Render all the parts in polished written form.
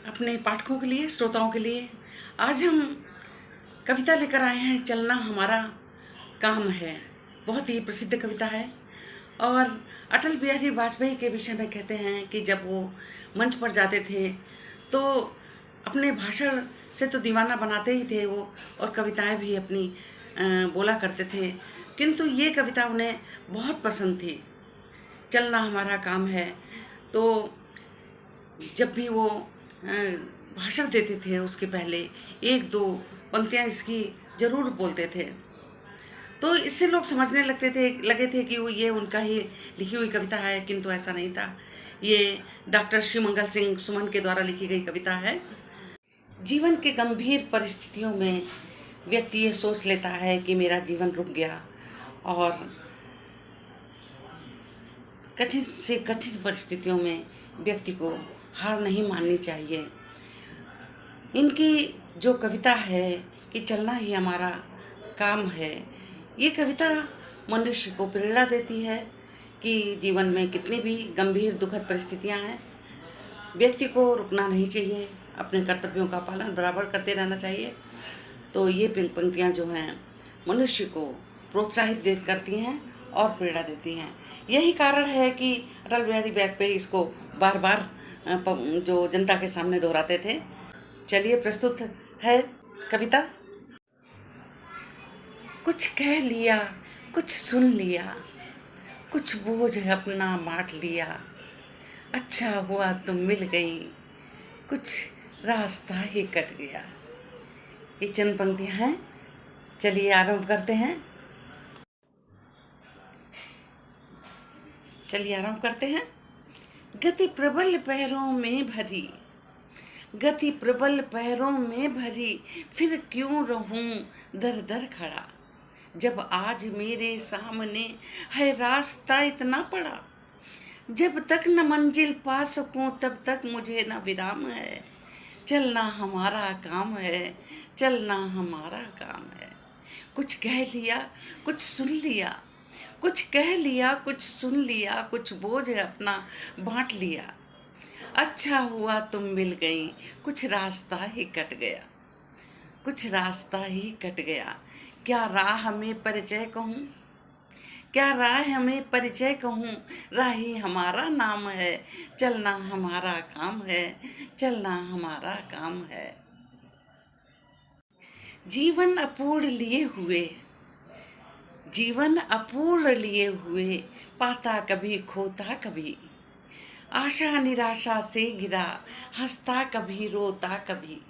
अपने पाठकों के लिए, श्रोताओं के लिए आज हम कविता लेकर आए हैं। चलना हमारा काम है। बहुत ही प्रसिद्ध कविता है और अटल बिहारी वाजपेयी के विषय में कहते हैं कि जब वो मंच पर जाते थे तो अपने भाषण से तो दीवाना बनाते ही थे वो, और कविताएं भी अपनी बोला करते थे, किंतु ये कविता उन्हें बहुत पसंद थी। चलना हमारा काम है। तो जब भी वो भाषण देते थे उसके पहले एक दो पंक्तियाँ इसकी ज़रूर बोलते थे। तो इससे लोग समझने लगे थे कि वो ये उनका ही लिखी हुई कविता है, किंतु ऐसा नहीं था। ये डॉक्टर श्रीमंगल सिंह सुमन के द्वारा लिखी गई कविता है। जीवन के गंभीर परिस्थितियों में व्यक्ति ये सोच लेता है कि मेरा जीवन रुक गया, और कठिन से कठिन परिस्थितियों में व्यक्ति को हार नहीं माननी चाहिए। इनकी जो कविता है कि चलना ही हमारा काम है, ये कविता मनुष्य को प्रेरणा देती है कि जीवन में कितनी भी गंभीर दुखद परिस्थितियां हैं, व्यक्ति को रुकना नहीं चाहिए, अपने कर्तव्यों का पालन बराबर करते रहना चाहिए। तो ये पंक्तियां जो हैं मनुष्य को प्रोत्साहित करती हैं और प्रेरणा देती हैं। यही कारण है कि अटल बिहारी वाजपेयी इसको बार बार जो जनता के सामने दोहराते थे। चलिए प्रस्तुत है कविता। कुछ कह लिया, कुछ सुन लिया, कुछ बोझ अपना बांट लिया, अच्छा हुआ तुम मिल गई, कुछ रास्ता ही कट गया। ये चंद पंक्तियां हैं। चलिए आरंभ करते हैं। गति प्रबल पैरों में भरी, गति प्रबल पैरों में भरी, फिर क्यों रहूं दर दर खड़ा, जब आज मेरे सामने है रास्ता इतना पड़ा, जब तक न मंजिल पा सकूं तब तक मुझे न विराम है, चलना हमारा काम है, चलना हमारा काम है। कुछ कह लिया, कुछ सुन लिया, कुछ कह लिया, कुछ सुन लिया, कुछ बोझ अपना बांट लिया, अच्छा हुआ तुम मिल गई, कुछ रास्ता ही कट गया, कुछ रास्ता ही कट गया। क्या राह में परिचय कहूँ, क्या राह हमें परिचय कहूँ, राही हमारा नाम है, चलना हमारा काम है, चलना हमारा काम है। जीवन अपूर्ण लिए हुए, जीवन अपूर्ण लिए हुए, पाता कभी खोता कभी, आशा निराशा से गिरा, हंसता कभी रोता कभी,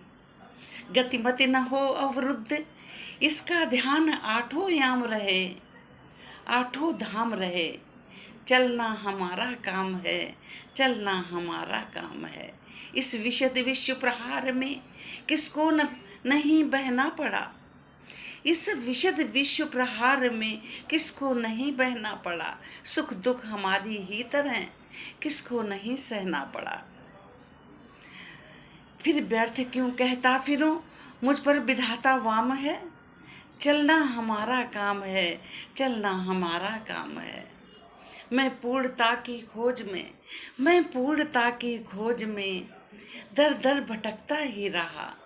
गतिमति न हो अवरुद्ध, इसका ध्यान आठों याम रहे, आठों धाम रहे, चलना हमारा काम है, चलना हमारा काम है। इस विशद विश्व प्रहार में किसको नहीं बहना पड़ा, इस विशद विश्व प्रहार में किसको नहीं बहना पड़ा, सुख दुख हमारी ही तरह किसको नहीं सहना पड़ा। फिर व्यर्थ क्यों कहता फिरूं, मुझ पर विधाता वाम है, चलना हमारा काम है, चलना हमारा काम है। मैं पूर्णता की खोज में, मैं पूर्णता की खोज में दर दर भटकता ही रहा,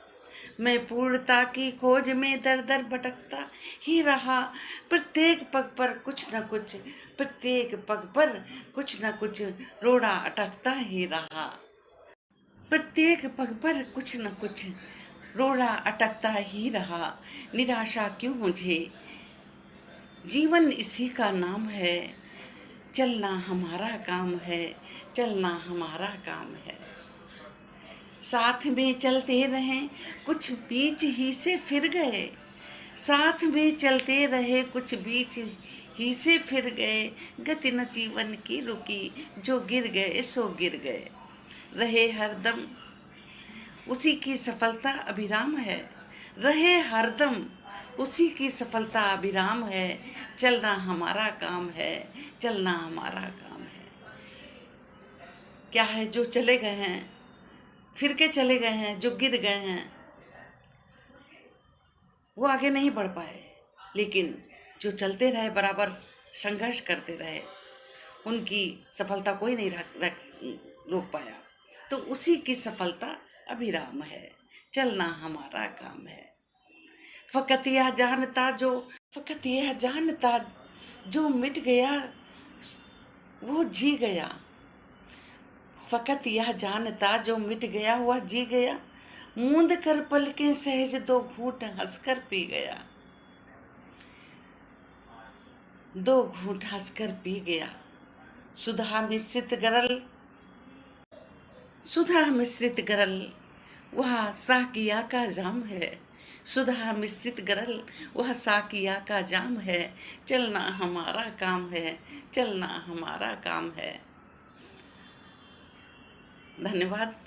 मैं पूर्णता की खोज में दर दर भटकता ही रहा, प्रत्येक पग पर कुछ न कुछ, प्रत्येक पग पर कुछ न कुछ रोड़ा अटकता ही रहा, प्रत्येक पग पर कुछ न कुछ रोड़ा अटकता ही रहा। निराशा क्यों मुझे, जीवन इसी का नाम है, चलना हमारा काम है, चलना हमारा काम है। साथ में चलते रहें कुछ बीच ही से फिर गए, साथ में चलते रहे कुछ बीच ही से फिर गए, गति न जीवन की रुकी, जो गिर गए सो गिर गए, रहे हरदम उसी की सफलता अभिराम है, रहे हरदम उसी की सफलता अभिराम है, चलना हमारा काम है, चलना हमारा काम है। क्या है जो चले गए हैं, फिर के चले गए हैं, जो गिर गए हैं वो आगे नहीं बढ़ पाए, लेकिन जो चलते रहे, बराबर संघर्ष करते रहे, उनकी सफलता कोई नहीं रोक पाया, तो उसी की सफलता अभिराम है, चलना हमारा काम है। फकत यह जानता जो फकत यह जानता जो मिट गया वो जी गया। फकत यह जानता जो मिट गया वह जी गया। मूंद कर पलकें सहज दो घूंट हंसकर पी गया। दो घूंट हंसकर पी गया। सुधा मिश्रित गरल सुधा मिश्रित गरल वह साकिया का जाम है। सुधा मिश्रित गरल वह साकिया का जाम है। चलना हमारा काम है, चलना हमारा काम है। धन्यवाद।